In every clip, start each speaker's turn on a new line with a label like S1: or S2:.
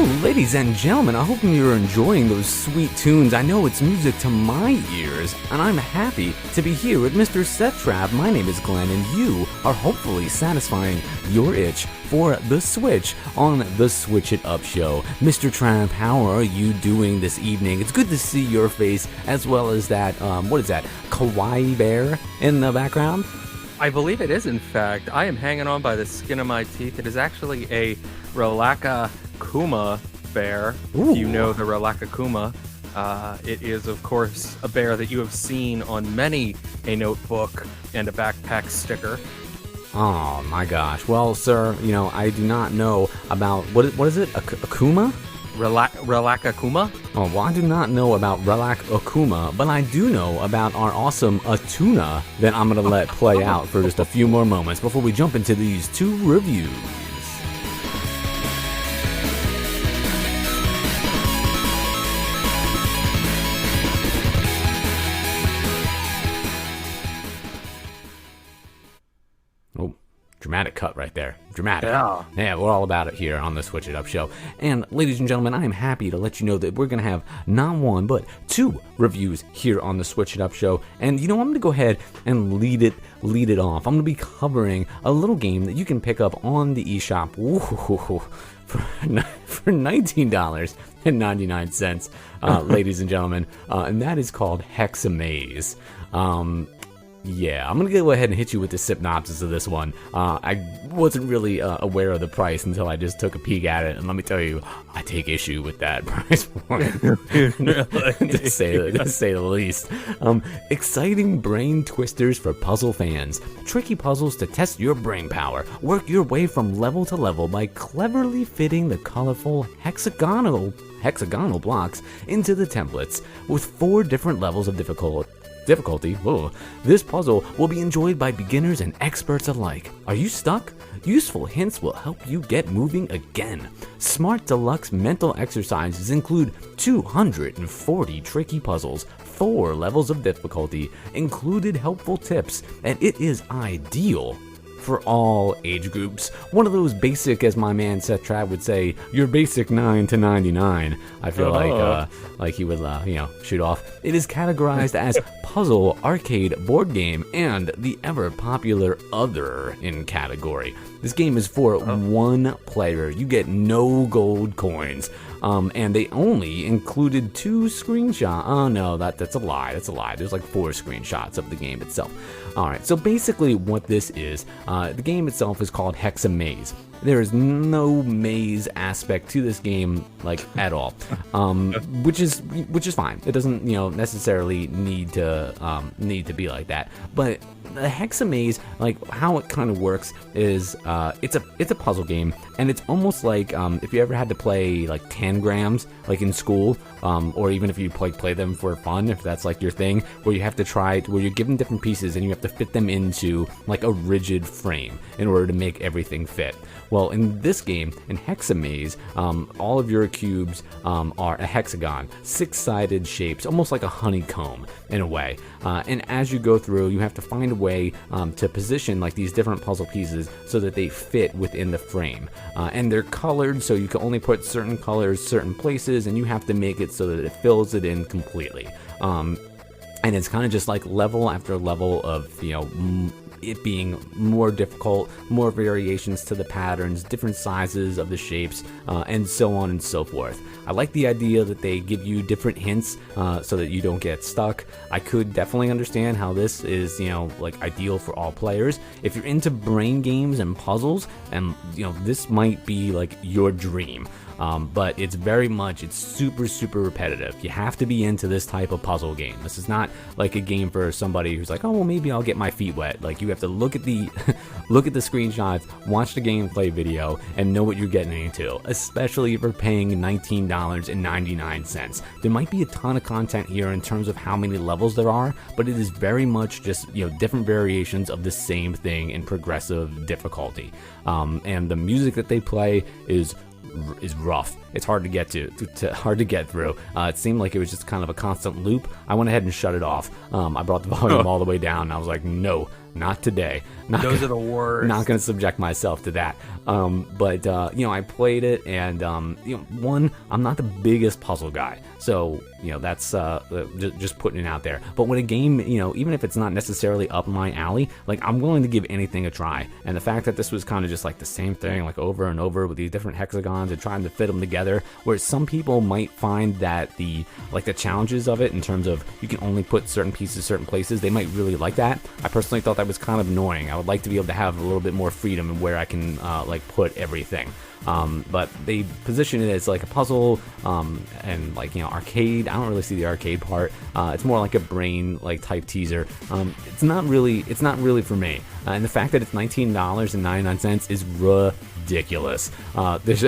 S1: ladies and gentlemen, I hope you're enjoying those sweet tunes. I know it's music to my ears, and I'm happy to be here with Mr. Setrap. My name is Glenn, and you are hopefully satisfying your itch for the Switch on the Switch It Up show. Mr. Tramp, how are you doing this evening? It's good to see your face, as well as that, what is that, kawaii bear in the background?
S2: I believe it is, in fact. I am hanging on by the skin of my teeth. It is actually a Relaka Kuma bear.
S1: Ooh.
S2: If you know the Relaka Kuma, it is, of course, a bear that you have seen on many a notebook and a backpack sticker.
S1: Oh my gosh. Well, sir, I do not know about, what is it, a Kuma?
S2: Relaka Kuma?
S1: Oh, well, I do not know about Relak Akuma, but I do know about our awesome Atuna that I'm going to let play out for just a few more moments before we jump into these two reviews. Dramatic cut right there. Dramatic. Yeah, we're all about it here on the Switch It Up show. And ladies and gentlemen, I am happy to let you know that we're going to have not one, but two reviews here on the Switch It Up show. And I'm going to go ahead and lead it off. I'm going to be covering a little game that you can pick up on the eShop for $19.99, ladies and gentlemen. And that is called Hexa. Yeah, I'm going to go ahead and hit you with the synopsis of this one. I wasn't really aware of the price until I just took a peek at it, and let me tell you, I take issue with that price point, to say the least. Exciting brain twisters for puzzle fans. Tricky puzzles to test your brain power. Work your way from level to level by cleverly fitting the colorful hexagonal blocks into the templates with 4 different levels of difficulty. Whoa. This puzzle will be enjoyed by beginners and experts alike. Are you stuck? Useful hints will help you get moving again. Smart Deluxe mental exercises include 240 tricky puzzles, 4 levels of difficulty, included helpful tips, and it is ideal for all age groups. One of those basic, as my man Seth Trav would say, your basic 9 to 99. I feel like he would, shoot off. It is categorized as puzzle, arcade, board game, and the ever popular other in category. This game is for one player. You get no gold coins. And they only included 2 screenshots. Oh no, that's a lie. There's like 4 screenshots of the game itself. Alright, so basically what this is, the game itself is called Hexa. There is no maze aspect to this game, like, at all, which is fine. It doesn't, necessarily need to be like that. But the Hexa, like, how it kind of works is, it's a puzzle game, and it's almost like if you ever had to play like tangrams, like in school, or even if you play them for fun, if that's like your thing, where you have to where you're given different pieces and you have to fit them into like a rigid frame in order to make everything fit. Well, in this game, in Hexa, all of your cubes are a hexagon, 6-sided shapes, almost like a honeycomb in a way. And as you go through, you have to find a way to position like these different puzzle pieces so that they fit within the frame. And they're colored, so you can only put certain colors certain places, and you have to make it so that it fills it in completely. And it's kind of just like level after level of, it being more difficult, more variations to the patterns, different sizes of the shapes, and so on and so forth. I like the idea that they give you different hints so that you don't get stuck. I could definitely understand how this is, like ideal for all players. If you're into brain games and puzzles, and this might be like your dream. But it's super, super repetitive. You have to be into this type of puzzle game. This is not like a game for somebody who's like, oh, well, maybe I'll get my feet wet. Like, you have to look at the screenshots, watch the gameplay video, and know what you're getting into, especially if you're paying $19.99. There might be a ton of content here in terms of how many levels there are, but it is very much just, different variations of the same thing in progressive difficulty. And the music that they play is rough. It's hard to get hard to get through. It seemed like it was just kind of a constant loop. I went ahead and shut it off. I brought the volume all the way down, and I was like, no, not today.
S2: Those are the worst.
S1: Not going to subject myself to that. But I played it, and one, I'm not the biggest puzzle guy, so that's just putting it out there. But when a game, even if it's not necessarily up my alley, like, I'm willing to give anything a try. And the fact that this was kind of just like the same thing, like over and over with these different hexagons and trying to fit them together, where some people might find that the challenges of it in terms of you can only put certain pieces certain places, they might really like that. I personally thought that was kind of annoying. I would like to be able to have a little bit more freedom in where I can put everything. But they position it as like a puzzle and arcade. I don't really see the arcade part. It's more like a brain type teaser. It's not really for me. And the fact that it's $19.99 is ridiculous. There's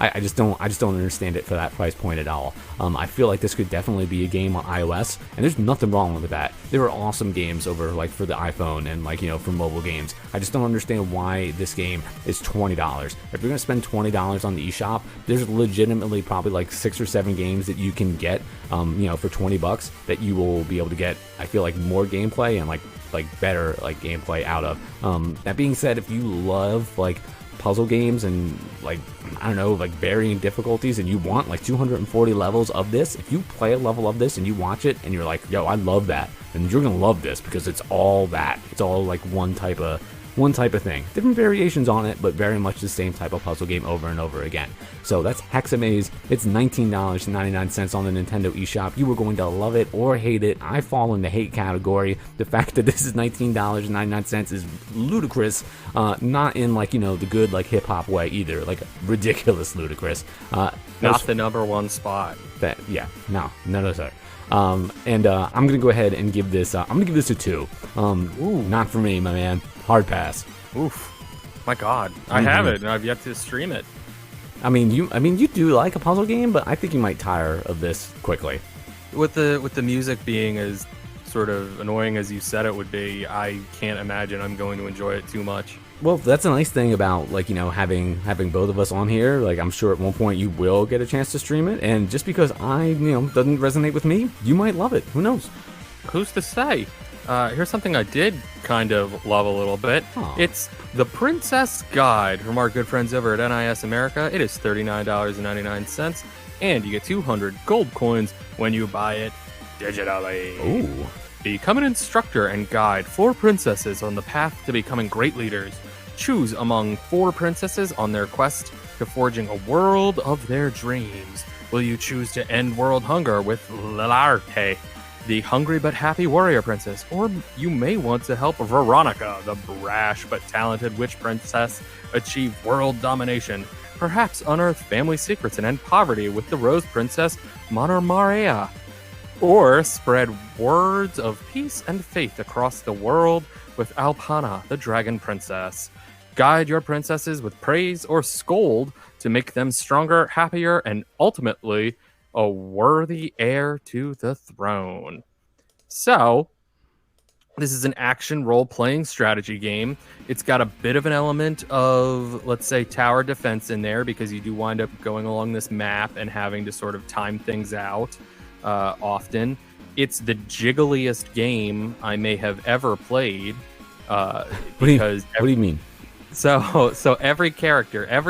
S1: I just don't understand it for that price point at all. I feel like this could definitely be a game on iOS, and there's nothing wrong with that. There are awesome games over for the iPhone and for mobile games. I just don't understand why this game is $20. If you're gonna spend $20 on the eShop, there's legitimately probably 6 or 7 games that you can get for $20 that you will be able to get. I feel like more gameplay and better gameplay out of. That being said, if you love puzzle games and varying difficulties, and you want 240 levels of this, if you play a level of this and you watch it and you're like, yo, I love that, and you're gonna love this because it's all that. It's all one type of thing. Different variations on it, but very much the same type of puzzle game over and over again. So that's Hexa Maze. It's $19.99 on the Nintendo eShop. You are going to love it or hate it. I fall in the hate category. The fact that this is $19.99 is ludicrous. Not in the good hip hop way either. Ridiculous ludicrous.
S2: Not the number one spot.
S1: No, sir. I'm gonna go ahead and give this. I'm gonna give this a 2. Not for me, my man. Hard pass.
S2: Oof. My God, I have it, and I've yet to stream it.
S1: I mean, you do like a puzzle game, but I think you might tire of this quickly.
S2: With the music being as sort of annoying as you said it would be, I can't imagine I'm going to enjoy it too much.
S1: Well, that's a nice thing about having both of us on here. I'm sure at one point you will get a chance to stream it, and just because doesn't resonate with me, you might love it. Who knows?
S2: Who's to say? Here's something I did kind of love a little bit.
S1: Aww.
S2: It's the Princess Guide from our good friends over at NIS America. It is $39.99, and you get 200 gold coins when you buy it digitally.
S1: Ooh.
S2: Become an instructor and guide 4 princesses on the path to becoming great leaders. Choose among 4 princesses on their quest to forging a world of their dreams. Will you choose to end world hunger with Lilarte, the hungry but happy warrior princess? Or you may want to help Veronica, the brash but talented witch princess, achieve world domination. Perhaps unearth family secrets and end poverty with the rose princess, Monomaria. Or spread words of peace and faith across the world with Alpana, the dragon princess. Guide your princesses with praise or scold to make them stronger, happier, and ultimately a worthy heir to the throne. So, this is an action role-playing strategy game. It's got a bit of an element of, let's say, tower defense in there, because you do wind up going along this map and having to sort of time things out often. It's the jiggliest game I may have ever played.
S1: What do you mean?
S2: So every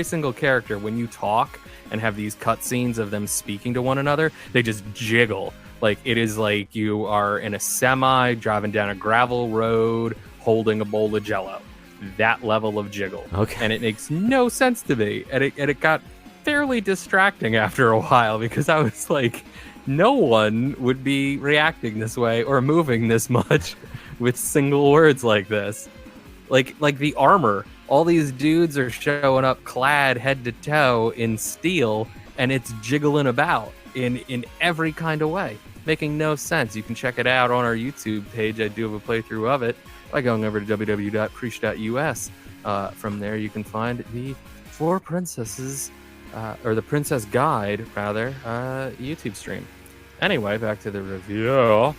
S2: single character, when you talk and have these cutscenes of them speaking to one another, they just jiggle. It is like you are in a semi driving down a gravel road holding a bowl of Jello. That level of jiggle.
S1: Okay.
S2: And it makes no sense to me. And it got fairly distracting after a while, because I was like, no one would be reacting this way or moving this much with single words like this. Like the armor. All these dudes are showing up clad head to toe in steel, and it's jiggling about in every kind of way, making no sense. You can check it out on our YouTube page. I do have a playthrough of it by going over to www.preach.us. From there, you can find the 4 princesses, or the Princess Guide, rather, YouTube stream. Anyway, back to the review.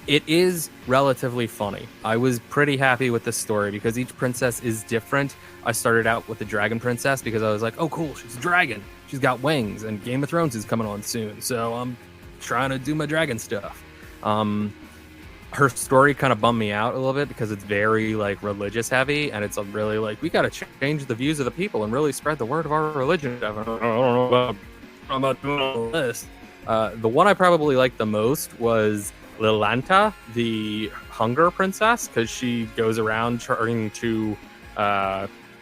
S2: It is relatively funny. I was pretty happy with the story because each princess is different. I started out with the dragon princess because I was like, oh cool, she's a dragon. She's got wings, and Game of Thrones is coming on soon, so I'm trying to do my dragon stuff. her story kind of bummed me out a little bit because it's very like religious heavy, and it's a really like, we got to change the views of the people and really spread the word of our religion. I don't know about, I'm not doing all this. The one I probably liked the most was Lilanta, the hunger princess, because she goes around trying to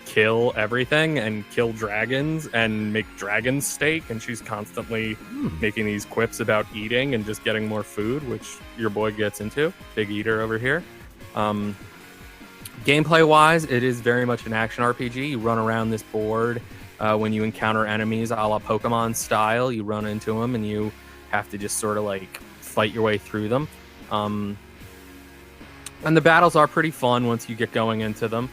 S2: kill everything and kill dragons and make dragon steak, and she's constantly making these quips about eating and just getting more food, which your boy gets into. Big eater over here. Gameplay wise, it is very much an action RPG. You run around this board when you encounter enemies a la Pokemon style. You run into them and you have to just sort of like fight your way through them. And the battles are pretty fun once you get going into them.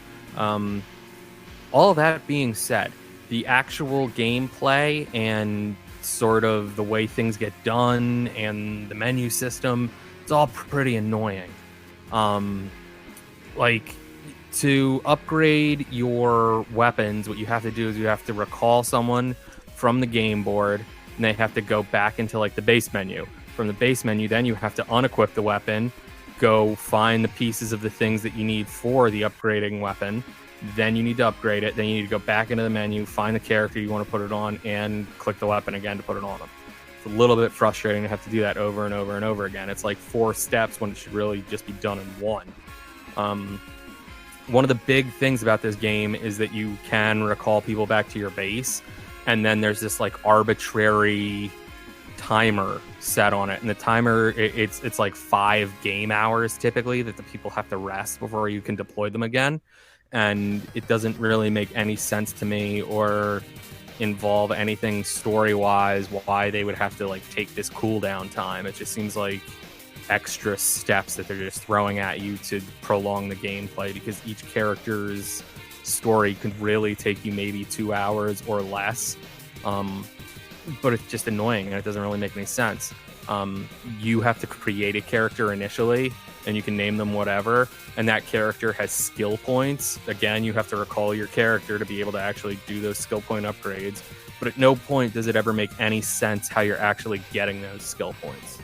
S2: All that being said, the actual gameplay and sort of the way things get done and the menu system, it's all pretty annoying. Like, to upgrade your weapons, what you have to do is you have to recall someone from the game board, and they have to go back into like the base menu. From the base menu, then you have to unequip the weapon, go find the pieces of the things that you need for the upgrading weapon. Then you need to upgrade it. Then you need to go back into the menu, find the character you want to put it on, and click the weapon again to put it on them. It's a little bit frustrating to have to do that over and over and over again. It's like 4 steps when it should really just be done in 1. One of the big things about this game is that you can recall people back to your base, and then there's this like arbitrary timer set on it, and the timer it's like 5 game hours typically that the people have to rest before you can deploy them again. And it doesn't really make any sense to me or involve anything story-wise why they would have to like take this cooldown time. It just seems like extra steps that they're just throwing at you to prolong the gameplay, because each character's story could really take you maybe 2 hours or less. But it's just annoying and it doesn't really make any sense. You have to create a character initially, and you can name them whatever, and that character has skill points. Again, you have to recall your character to be able to actually do those skill point upgrades, but at no point does it ever make any sense how you're actually getting those skill points.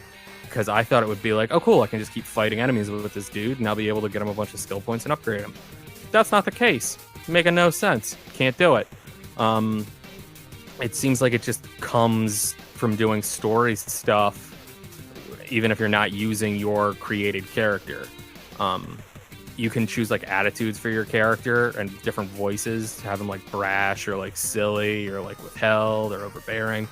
S2: Because I thought it would be like, oh cool, I can just keep fighting enemies with this dude, and I'll be able to get him a bunch of skill points and upgrade him. That's not the case. Making no sense. Can't do it. It seems like it just comes from doing story stuff, even if you're not using your created character. You can choose like attitudes for your character and different voices to have them like brash or like silly or like withheld or overbearing.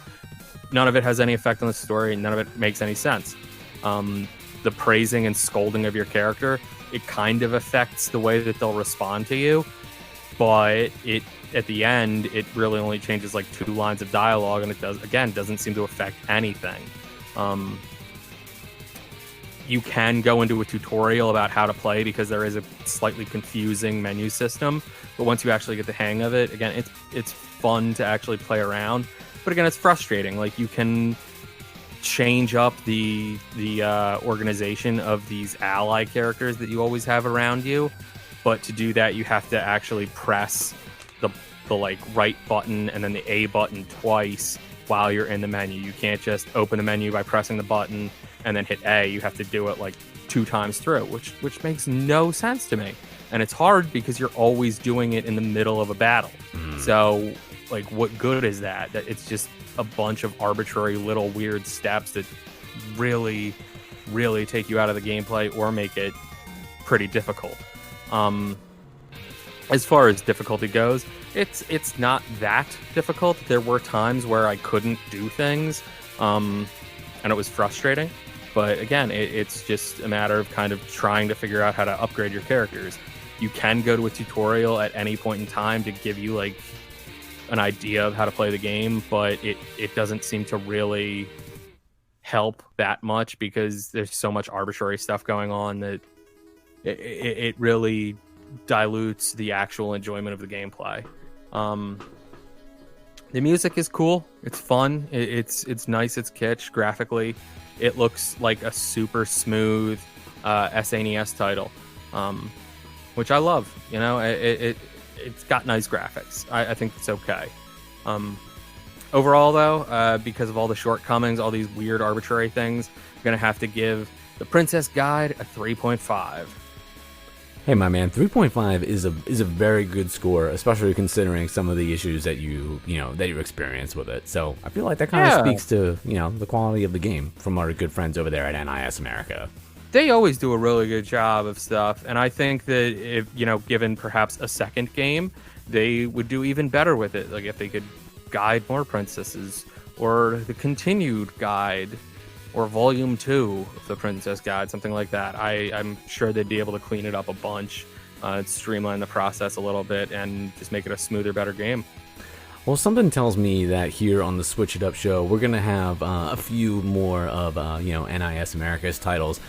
S2: None of it has any effect on the story. None of it makes any sense. The praising and scolding of your character, it kind of affects the way that they'll respond to you, but it at the end it really only changes like 2 lines of dialogue, and it doesn't seem to affect anything. You can go into a tutorial about how to play because there is a slightly confusing menu system, but once you actually get the hang of it, again, it's fun to actually play around. But again, it's frustrating. Like, you can change up the organization of these ally characters that you always have around you, but to do that, you have to actually press the like right button and then the A button twice while you're in the menu. You can't just open the menu by pressing the button and then hit A. You have to do it like 2 times through, which makes no sense to me. And it's hard because you're always doing it in the middle of a battle. So, like, what good is that? That it's just a bunch of arbitrary little weird steps that really, really take you out of the gameplay or make it pretty difficult. As far as difficulty goes, it's not that difficult. There were times where I couldn't do things, and it was frustrating. But again, it's just a matter of kind of trying to figure out how to upgrade your characters. You can go to a tutorial at any point in time to give you like an idea of how to play the game, but it doesn't seem to really help that much because there's so much arbitrary stuff going on that it really dilutes the actual enjoyment of the gameplay. The music is cool. It's fun. It's nice. It's kitsch graphically. It looks like a super smooth SNES title, which I love. You know, it's got nice graphics. I think it's okay. Overall, though, because of all the shortcomings, all these weird arbitrary things, I'm going to have to give The Princess Guide, a 3.5.
S1: Hey, my man, 3.5 is a very good score, especially considering some of the issues that you experience with it. So I feel like that kind of speaks to the quality of the game from our good friends over there at NIS America.
S2: They always do a really good job of stuff, and I think that if given perhaps a second game, they would do even better with it. Like if they could guide more princesses, or the continued guide, or volume 2 of the Princess Guide, something like that. I'm sure they'd be able to clean it up a bunch, streamline the process a little bit, and just make it a smoother, better game.
S1: Well, something tells me that here on the Switch It Up show, we're gonna have a few more of NIS America's titles,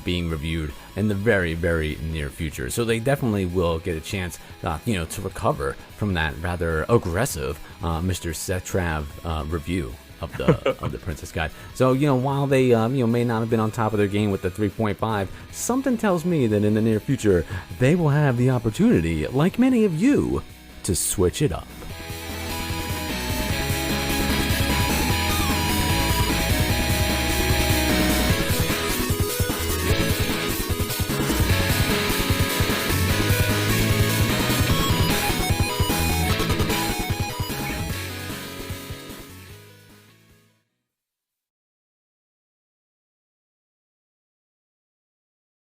S1: being reviewed in the very, very near future. So they definitely will get a chance, to recover from that rather aggressive Mr. Setrav review of the Princess Guide. So while they may not have been on top of their game with the 3.5, something tells me that in the near future they will have the opportunity, like many of you, to switch it up.